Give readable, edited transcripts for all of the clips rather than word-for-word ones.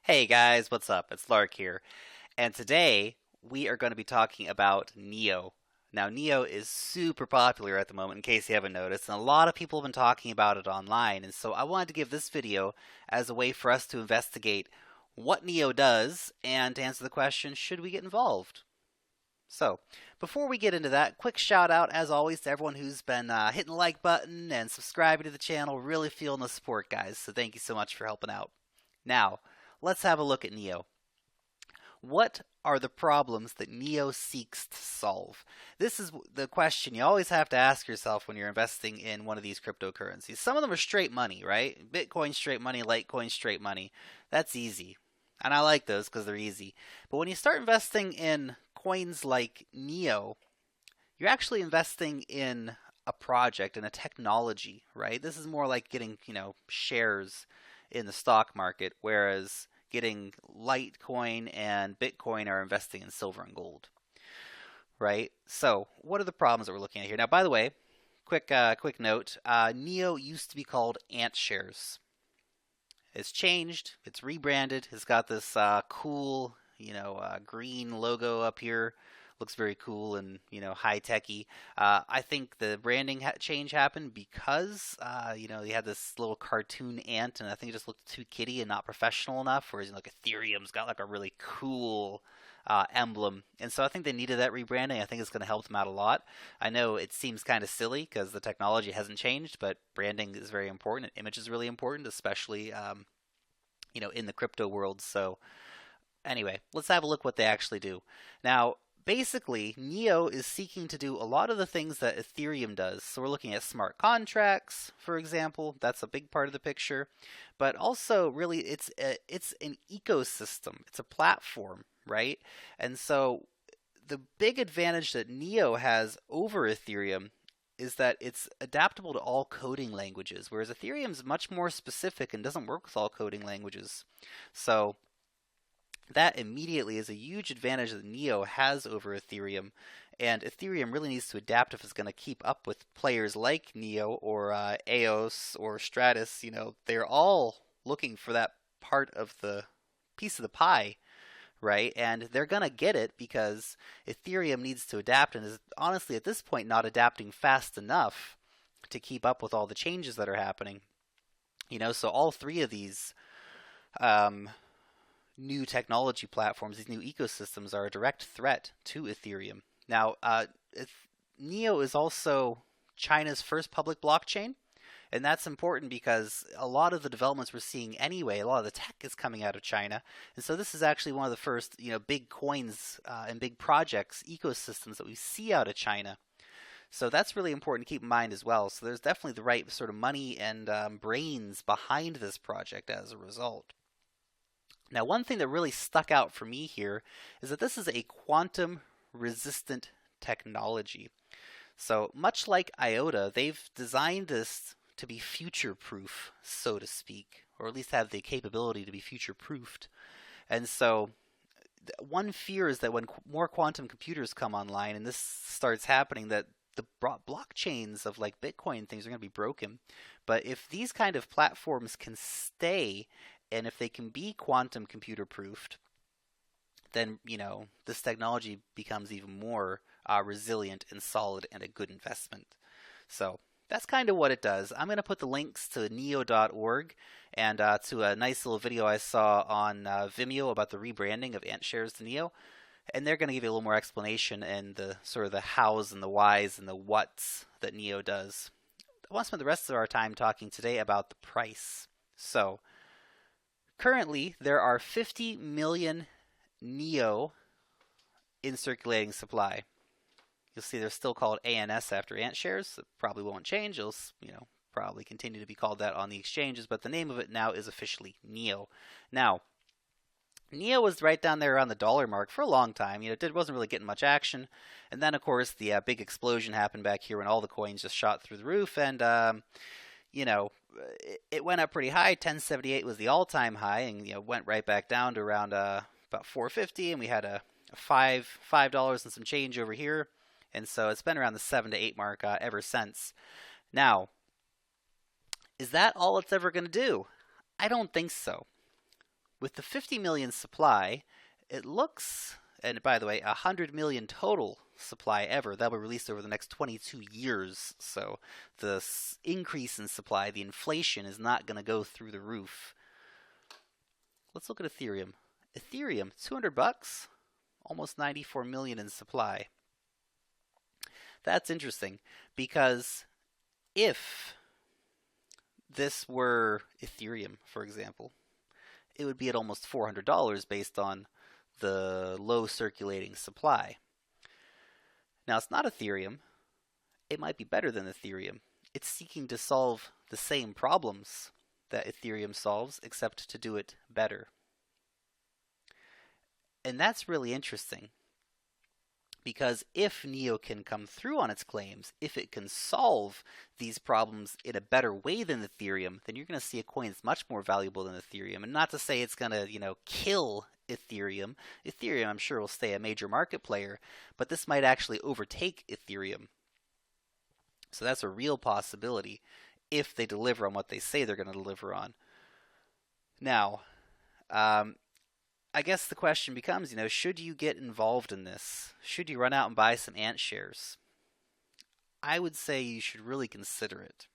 Hey guys, what's up? It's Lark here. And today we are going to be talking about Neo. Now, Neo is super popular at the moment, in case you haven't noticed, and a lot of people have been talking about it online. And so I wanted to give this video as a way for us to investigate what Neo does and to answer the question, should we get involved? So, before we get into that, quick shout out, as always, to everyone who's been hitting the like button and subscribing to the channel. Really feeling the support, guys. So, thank you so much for helping out. Now, let's have a look at Neo. What are the problems that Neo seeks to solve? This is the question you always have to ask yourself when you're investing in one of these cryptocurrencies. Some of them are straight money, right? Bitcoin straight money, Litecoin straight money. That's easy. And I like those because they're easy. But when you start investing in coins like Neo, you're actually investing in a project and a technology, right? This is more like getting, shares in the stock market, whereas getting Litecoin and Bitcoin are investing in silver and gold, right? So, what are the problems that we're looking at here? Now, by the way, quick note: Neo used to be called Ant Shares. It's changed. It's rebranded. It's got this cool, green logo up here. Looks very cool and high techy. I think the branding change happened because you had this little cartoon ant, and I think it just looked too kiddie and not professional enough. Whereas like Ethereum's got like a really cool emblem, and so I think they needed that rebranding. I think it's going to help them out a lot. I know it seems kind of silly because the technology hasn't changed, but branding is very important. And image is really important, especially in the crypto world. So anyway, let's have a look what they actually do. Now, basically, Neo is seeking to do a lot of the things that Ethereum does. So we're looking at smart contracts, for example. That's a big part of the picture. But also, really, it's an ecosystem. It's a platform, right? And so the big advantage that Neo has over Ethereum is that it's adaptable to all coding languages, whereas Ethereum is much more specific and doesn't work with all coding languages. So that immediately is a huge advantage that Neo has over Ethereum. And Ethereum really needs to adapt if it's going to keep up with players like Neo or EOS or Stratus. They're all looking for that part of the piece of the pie, right? And they're going to get it because Ethereum needs to adapt and is honestly at this point not adapting fast enough to keep up with all the changes that are happening. So all three of these um, new technology platforms, these new ecosystems, are a direct threat to Ethereum. Now, Neo is also China's first public blockchain, and that's important because a lot of the developments we're seeing anyway, a lot of the tech is coming out of China, and so this is actually one of the first, big coins and big projects, ecosystems that we see out of China. So that's really important to keep in mind as well. So there's definitely the right sort of money and brains behind this project as a result. Now, one thing that really stuck out for me here is that this is a quantum resistant technology. So, much like IOTA, they've designed this to be future proof, so to speak, or at least have the capability to be future proofed. And so, one fear is that when more quantum computers come online and this starts happening, that the blockchains of like Bitcoin and things are going to be broken. But if these kind of platforms can stay and if they can be quantum computer proofed, then this technology becomes even more resilient and solid and a good investment. So that's kind of what it does. I'm going to put the links to neo.org and to a nice little video I saw on Vimeo about the rebranding of AntShares to Neo. And they're going to give you a little more explanation and the sort of the hows and the whys and the whats that Neo does. I want to spend the rest of our time talking today about the price. So currently, there are 50 million Neo in circulating supply. You'll see they're still called ANS after AntShares. It probably won't change. It'll, probably continue to be called that on the exchanges, but the name of it now is officially Neo. Now, Neo was right down there around the dollar mark for a long time. It wasn't really getting much action. And then, of course, the big explosion happened back here when all the coins just shot through the roof. And, it went up pretty high. 1078 was the all-time high, and went right back down to around about 450. And we had a $5 and some change over here. And so it's been around the 7 to 8 mark ever since. Now, is that all it's ever going to do? I don't think so. With the 50 million supply, it looks, and by the way, 100 million total supply ever, that'll be released over the next 22 years. So the increase in supply, the inflation, is not going to go through the roof. Let's look at Ethereum. Ethereum, 200 bucks, almost 94 million in supply. That's interesting because if this were Ethereum, for example, it would be at almost $400 based on the low circulating supply. Now, it's not Ethereum. It might be better than Ethereum. It's seeking to solve the same problems that Ethereum solves, except to do it better. And that's really interesting, because if NEO can come through on its claims, if it can solve these problems in a better way than Ethereum, then you're going to see a coin that's much more valuable than Ethereum. And not to say it's going to, kill Ethereum. Ethereum, I'm sure, will stay a major market player, but this might actually overtake Ethereum. So that's a real possibility if they deliver on what they say they're going to deliver on. Now, I guess the question becomes, should you get involved in this? Should you run out and buy some Ant shares? I would say you should really consider it,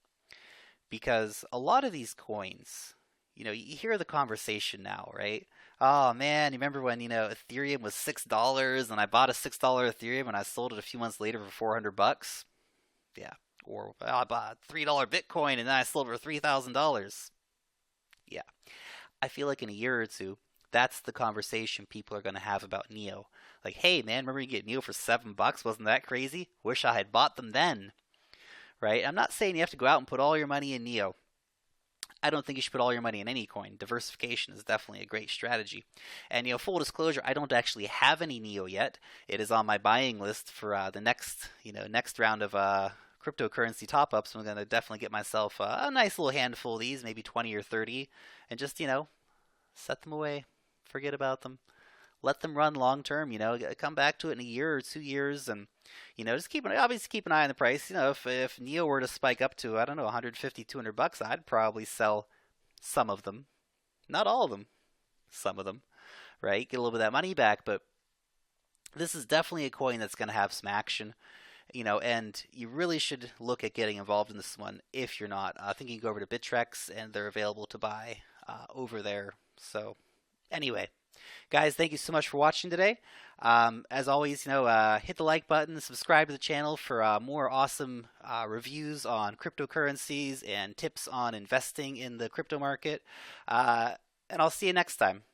because a lot of these coins, you hear the conversation now, right? Oh man, you remember when, Ethereum was $6 and I bought a $6 Ethereum and I sold it a few months later for 400 bucks? Yeah. Or I bought a $3 Bitcoin and then I sold it for $3,000. Yeah. I feel like in a year or two, that's the conversation people are going to have about NEO. Like, hey man, remember you get NEO for $7? Wasn't that crazy? Wish I had bought them then. Right? I'm not saying you have to go out and put all your money in NEO. I don't think you should put all your money in any coin. Diversification is definitely a great strategy. And full disclosure, I don't actually have any NEO yet. It is on my buying list for the next round of cryptocurrency top-ups. I'm going to definitely get myself a nice little handful of these, maybe 20 or 30, and just, set them away. Forget about them. Let them run long term. Come back to it in a year or 2 years, and just obviously keep an eye on the price. If NEO were to spike up to, I don't know, 150, 200 bucks, I'd probably sell some of them, not all of them, some of them, right? Get a little bit of that money back. But this is definitely a coin that's going to have some action. And you really should look at getting involved in this one if you're not. I think you can go over to Bittrex, and they're available to buy over there. So anyway, guys, thank you so much for watching today. As always, hit the like button, subscribe to the channel for more awesome reviews on cryptocurrencies and tips on investing in the crypto market. And I'll see you next time.